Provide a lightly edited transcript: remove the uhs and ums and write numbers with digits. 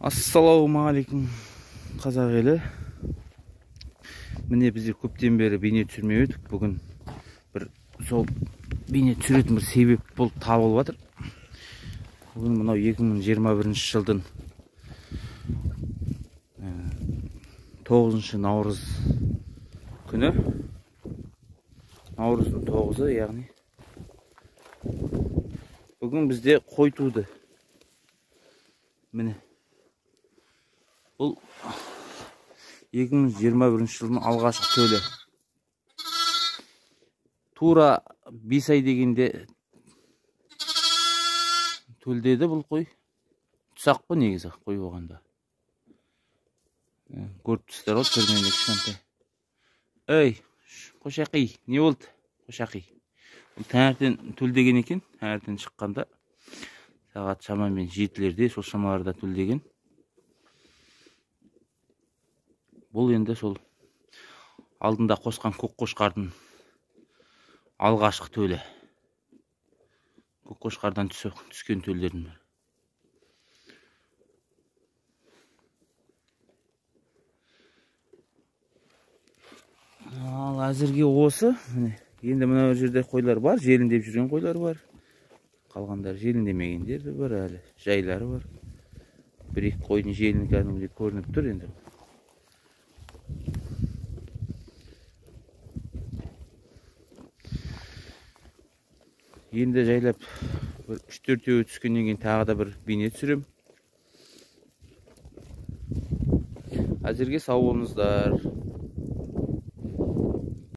Ассалаумағалейкум қазақ елі. Міне бізде көптен бері бейне түсірмей өтіп, бүгін бір сол бейне түсіретін бір себеп болып табылып жатыр. Бүгін мынау 2021 жылдың 9 наурыз күні. Наурыздың 9-ы, яғни бүгін бізде қой туды. Міне бұл 2021 жылдың алғашқы төлі. Тура 5 ай дегенде төлдеді бұл қой. Тұсақ қой негізі қой оғанда. Көріп тұстар ол түрмені кішкентай. Ей, қошақи, не болды? Қошақи. Бұл таңертең төлдеген екен. Таңертең шыққанда сағат шамамен 7-лерде, сол шамаларда төлдеген. Бұл енді сол алдында қосқан көк қошқардың алғашқы төлі. Көк қошқардан түскен төлдердің бірі. Ал әзірге осы. Енді мына жерде қойлар бар, желіндеп жүрген қойлар бар. Қалғандар желіндемегендер бар, әлі жайлары бар. Бір-екі қойдың желіні кәдімгідей көрініп тұр енді. Енді жайлап 3-4 түскеннен кейін тағы да бір бейне түсірем. Әзірге сау болыңыздар.